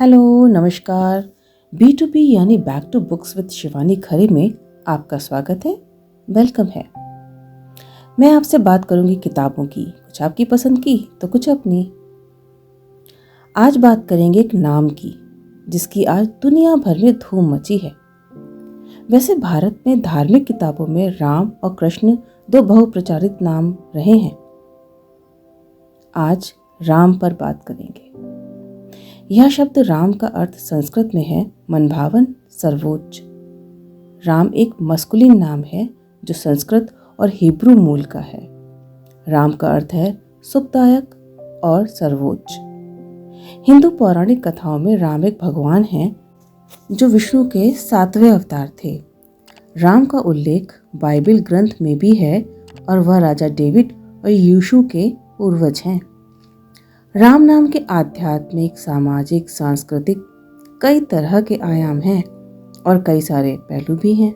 Hello, नमस्कार। B2B यानी back to books with Shivani Khare में आपका स्वागत है। वेलकम है। मैं आपसे बात करूंगी किताबों की, कुछ आपकी पसंद की तो कुछ अपनी। आज बात करेंगे एक नाम की जिसकी आज दुनिया भर में धूम मची है। वैसे भारत में धार्मिक किताबों में राम और कृष्ण दो बहुप्रचारित नाम रहे हैं। आज राम पर बात करेंगे। यह शब्द राम का अर्थ संस्कृत में है मनभावन, सर्वोच्च। राम एक मस्कुलिन नाम है जो संस्कृत और हिब्रू मूल का है। राम का अर्थ है सुखदायक और सर्वोच्च। हिंदू पौराणिक कथाओं में राम एक भगवान हैं जो विष्णु के 7वें अवतार थे। राम का उल्लेख बाइबल ग्रंथ में भी है और वह राजा डेविड और यीशु के पूर्वज हैं। राम नाम के आध्यात्मिक, सामाजिक, सांस्कृतिक कई तरह के आयाम हैं और कई सारे पहलू भी हैं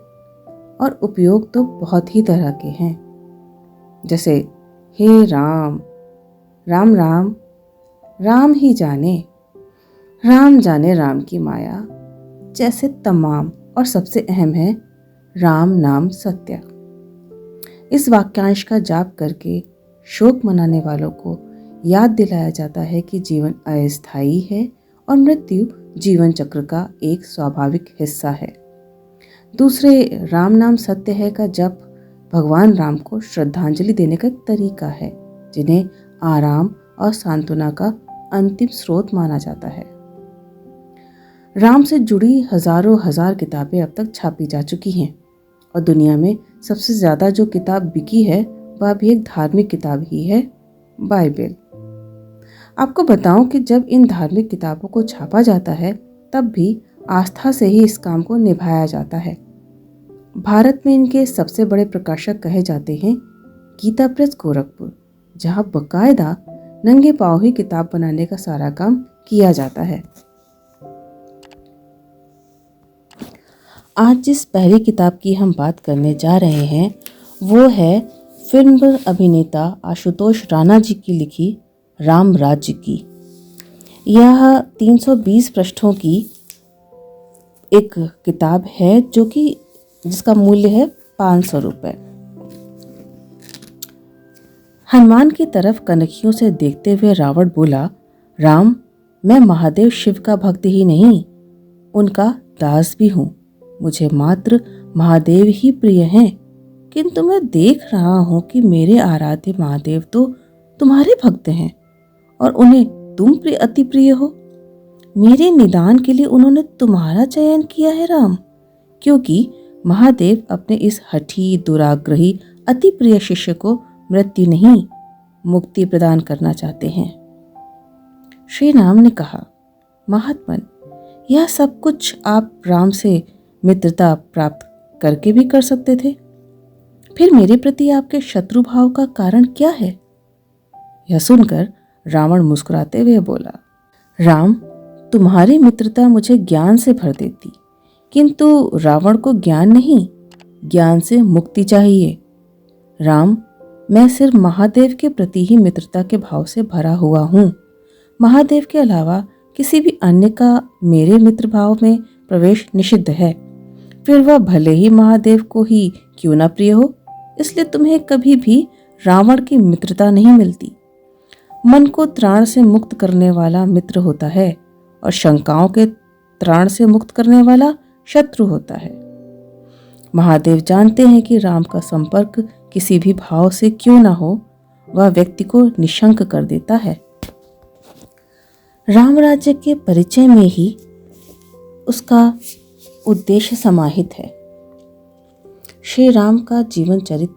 और उपयोग तो बहुत ही तरह के हैं। जैसे हे राम, राम राम, राम ही जाने, राम जाने राम की माया जैसे तमाम। और सबसे अहम है राम नाम सत्य। इस वाक्यांश का जाप करके शोक मनाने वालों को याद दिलाया जाता है कि जीवन अस्थायी है और मृत्यु जीवन चक्र का एक स्वाभाविक हिस्सा है। दूसरे राम नाम सत्य है का जप भगवान राम को श्रद्धांजलि देने का एक तरीका है, जिन्हें आराम और सांत्वना का अंतिम स्रोत माना जाता है। राम से जुड़ी हजारों हजार किताबें अब तक छापी जा चुकी हैं और दुनिया में सबसे ज्यादा जो किताब बिकी है वह भी एक धार्मिक किताब ही है, बाइबल। आपको बताऊं कि जब इन धार्मिक किताबों को छापा जाता है तब भी आस्था से ही इस काम को निभाया जाता है। भारत में इनके सबसे बड़े प्रकाशक कहे जाते हैं गीता प्रेस गोरखपुर, जहां बकायदा नंगे पांव ही किताब बनाने का सारा काम किया जाता है। आज जिस पहली किताब की हम बात करने जा रहे हैं वो है फिल्म अभिनेता आशुतोष राणा जी की लिखी राम राज्य की। यह 320 पृष्ठों की एक किताब है जो कि जिसका मूल्य है 500 रुपये। हनुमान की तरफ कनखियों से देखते हुए रावण बोला, राम, मैं महादेव शिव का भक्त ही नहीं, उनका दास भी हूँ। मुझे मात्र महादेव ही प्रिय हैं, किंतु मैं देख रहा हूँ कि मेरे आराध्य महादेव तो तुम्हारे भक्त हैं और उन्हें तुम अति प्रिय हो। मेरे निदान के लिए उन्होंने तुम्हारा चयन किया है राम, क्योंकि महादेव अपने इस हठी, दुराग्रही, अति प्रिय शिष्य को मृत्यु नहीं, मुक्ति प्रदान करना चाहते हैं। श्री राम ने कहा, महात्मन, यह सब कुछ आप राम से मित्रता प्राप्त करके भी कर सकते थे, फिर मेरे प्रति आपके शत्रु भाव का कारण क्या है? यह सुनकर रावण मुस्कुराते हुए बोला, राम, तुम्हारी मित्रता मुझे ज्ञान से भर देती, किंतु रावण को ज्ञान नहीं, ज्ञान से मुक्ति चाहिए। राम, मैं सिर्फ महादेव के प्रति ही मित्रता के भाव से भरा हुआ हूँ। महादेव के अलावा किसी भी अन्य का मेरे मित्र भाव में प्रवेश निषिद्ध है, फिर वह भले ही महादेव को ही क्यों न प्रिय हो। इसलिए तुम्हें कभी भी रावण की मित्रता नहीं मिलती। मन को त्राण से मुक्त करने वाला मित्र होता है और शंकाओं के त्राण से मुक्त करने वाला शत्रु होता है। महादेव जानते हैं कि राम का संपर्क किसी भी भाव से क्यों ना हो, वह व्यक्ति को निशंक कर देता है। राम राज्य के परिचय में ही उसका उद्देश्य समाहित है। श्री राम का जीवन चरित्र,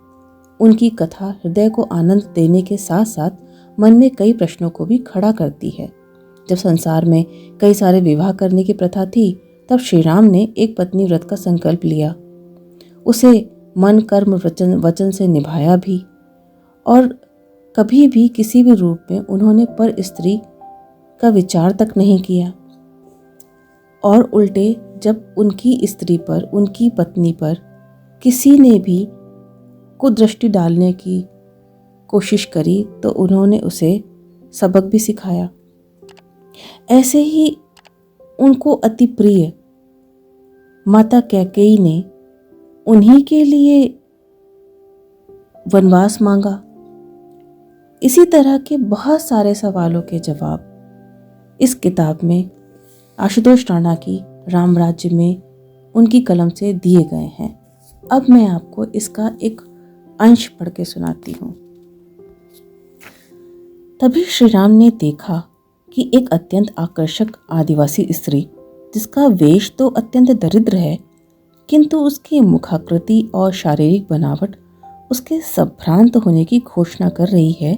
उनकी कथा हृदय को आनंद देने के साथ साथ मन में कई प्रश्नों को भी खड़ा करती है। जब संसार में कई सारे विवाह करने की प्रथा थी, तब श्री राम ने एक पत्नी व्रत का संकल्प लिया। उसे मन, कर्म, वचन से निभाया भी और कभी भी किसी भी रूप में उन्होंने पर स्त्री का विचार तक नहीं किया। और उल्टे जब उनकी स्त्री पर, उनकी पत्नी पर किसी ने भी कुदृष्टि डालने की कोशिश करी तो उन्होंने उसे सबक भी सिखाया। ऐसे ही उनको अति प्रिय माता कैकेयी ने उन्हीं के लिए वनवास मांगा। इसी तरह के बहुत सारे सवालों के जवाब इस किताब में आशुतोष राणा की राम राज्य में उनकी कलम से दिए गए हैं। अब मैं आपको इसका एक अंश पढ़ के सुनाती हूँ। तभी श्री राम ने देखा कि एक अत्यंत आकर्षक आदिवासी स्त्री, जिसका वेश तो अत्यंत दरिद्र है, किंतु उसकी मुखाकृति और शारीरिक बनावट उसके संभ्रांत होने की घोषणा कर रही है,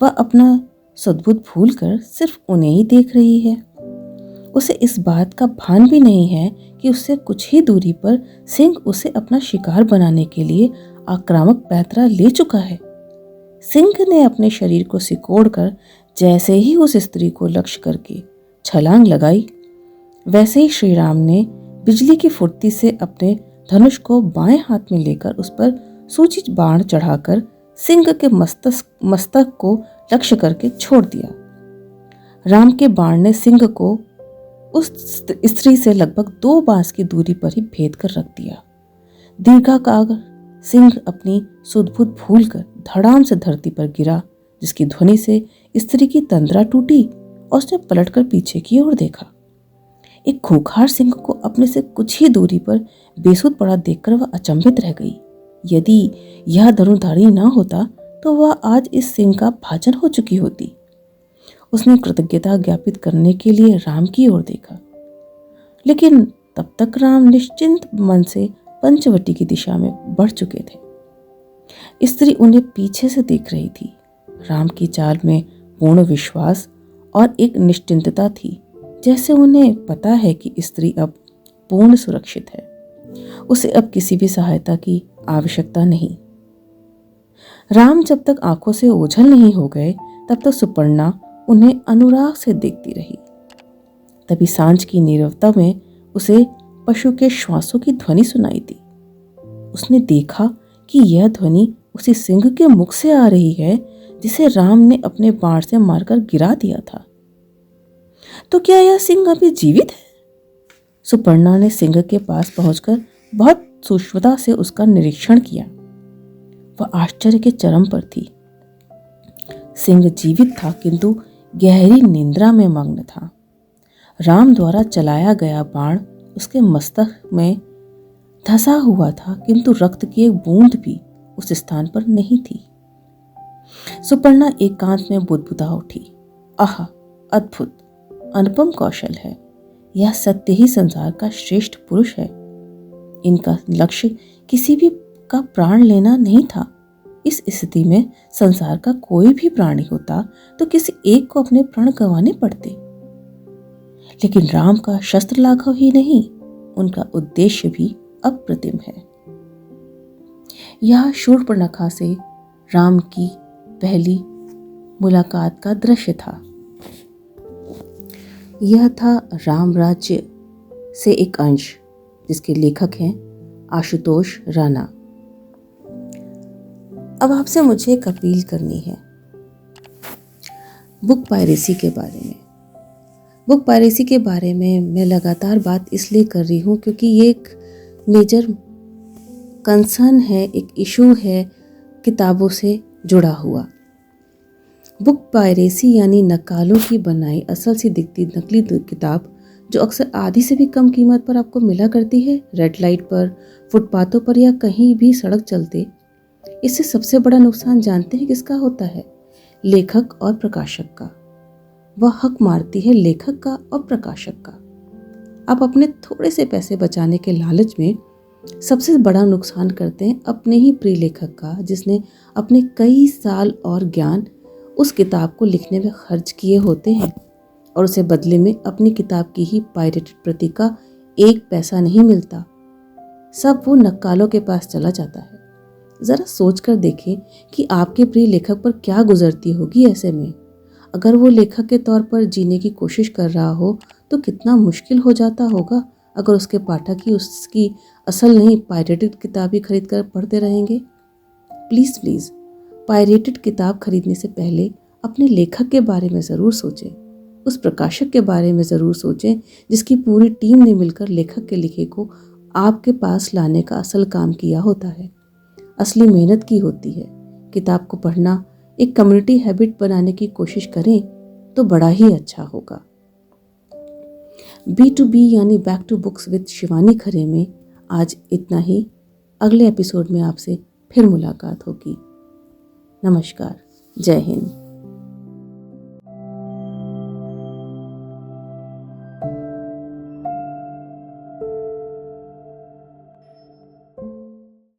वह अपना सद्बुद्ध भूलकर सिर्फ उन्हें ही देख रही है। उसे इस बात का भान भी नहीं है कि उससे कुछ ही दूरी पर सिंह उसे अपना शिकार बनाने के लिए आक्रामक पैंतरा ले चुका है। सिंह ने अपने शरीर को सिकोड़कर जैसे ही उस स्त्री को लक्ष्य करके छलांग लगाई, वैसे ही श्री राम ने बिजली की फुर्ती से अपने धनुष को बाएं हाथ में लेकर उस पर सूचित बाण चढ़ाकर सिंह के मस्तक को लक्ष्य करके छोड़ दिया। राम के बाण ने सिंह को उस स्त्री से लगभग 2 बांस की दूरी पर ही भेद कर रख दिया। दीर्घाकार सिंह अपनी सुध-बुध भूलकर धड़ाम से धरती पर गिरा, जिसकी ध्वनि से स्त्री की तंद्रा टूटी और उसने पलटकर पीछे की ओर देखा। एक खूंखार सिंह को अपने से कुछ ही दूरी पर बेसुध पड़ा देखकर वह अचंभित रह गई। यदि यह धनुर्धारी न होता तो वह आज इस सिंह का भाजन हो चुकी होती। उसने कृतज्ञता ज्ञापित करने के लिए राम की ओर देखा, लेकिन तब तक राम निश्चिंत मन से पंचवटी की दिशा में बढ़ चुके थे। स्त्री उन्हें पीछे से देख रही थी। राम की चाल में पूर्ण विश्वास और एक निश्चिंतता थी, जैसे उन्हें पता है कि स्त्री अब पूर्ण सुरक्षित है, उसे अब किसी भी सहायता की आवश्यकता नहीं। राम जब तक आंखों से ओझल नहीं हो गए तब तक सुपर्णा उन्हें अनुराग से देखती रही। तभी सांझ की नीरवता में उसे पशु के श्वासों की ध्वनि सुनाई दी। उसने देखा कि यह ध्वनि उसी सिंह के मुख से आ रही है जिसे राम ने अपने बाण से मारकर गिरा दिया था। तो क्या यह सिंह अभी जीवित है? सुपर्णा ने सिंह के पास पहुंचकर बहुत सूक्ष्मता से उसका निरीक्षण किया। वह आश्चर्य के चरम पर थी। सिंह जीवित था, किंतु गहरी निंद्रा में मग्न था। राम द्वारा चलाया गया बाण उसके मस्तक में धंसा हुआ था, किंतु रक्त की एक बूंद भी उस स्थान पर नहीं थी। सुपर्णा एकांत में बुदबुदा उठी। आह, अद्भुत, अनुपम कौशल है। यह सत्य ही संसार का श्रेष्ठ पुरुष है। इनका लक्ष्य किसी भी का प्राण लेना नहीं था। इस स्थिति में संसार का कोई भी प्राणी होता तो किसी एक को अपने प्राण गंवाने पड़ते, लेकिन राम का शस्त्र लाघव ही नहीं, उनका उद्देश्य भी अप्रतिम है। यह शूर्पणखा से राम की पहली मुलाकात का दृश्य था। यह था राम राज्य से एक अंश, जिसके लेखक हैं आशुतोष राणा। अब आपसे मुझे एक अपील करनी है बुक पायरेसी के बारे में। बुक पायरेसी के बारे में मैं लगातार बात इसलिए कर रही हूँ क्योंकि ये एक मेजर कंसर्न है, एक इशू है किताबों से जुड़ा हुआ। बुक पायरेसी यानी नक्कालों की बनाई असल सी दिखती नकली किताब, जो अक्सर आधी से भी कम कीमत पर आपको मिला करती है रेड लाइट पर, फुटपाथों पर या कहीं भी सड़क चलते। इससे सबसे बड़ा नुकसान जानते हैं किसका होता है? लेखक और प्रकाशक का। वह हक मारती है लेखक का और प्रकाशक का। आप अपने थोड़े से पैसे बचाने के लालच में सबसे बड़ा नुकसान करते हैं अपने ही प्रिय लेखक का, जिसने अपने कई साल और ज्ञान उस किताब को लिखने में खर्च किए होते हैं और उसे बदले में अपनी किताब की ही पायरेटेड प्रति का 1 पैसा नहीं मिलता। सब वो नक्कालों के पास चला जाता है। ज़रा सोच कर देखें कि आपके प्रिय लेखक पर क्या गुजरती होगी ऐसे में। अगर वो लेखक के तौर पर जीने की कोशिश कर रहा हो तो कितना मुश्किल हो जाता होगा अगर उसके पाठक ही उसकी असल नहीं पायरेटेड किताब ही खरीद कर पढ़ते रहेंगे। प्लीज़ पायरेटेड किताब खरीदने से पहले अपने लेखक के बारे में ज़रूर सोचें। उस प्रकाशक के बारे में ज़रूर सोचें जिसकी पूरी टीम ने मिलकर लेखक के लिखे को आपके पास लाने का असल काम किया होता है, असली मेहनत की होती है। किताब को पढ़ना एक कम्युनिटी हैबिट बनाने की कोशिश करें तो बड़ा ही अच्छा होगा। B2B यानी back to books with Shivani Khare में आज इतना ही। अगले एपिसोड में आपसे फिर मुलाकात होगी। नमस्कार, जय हिंद।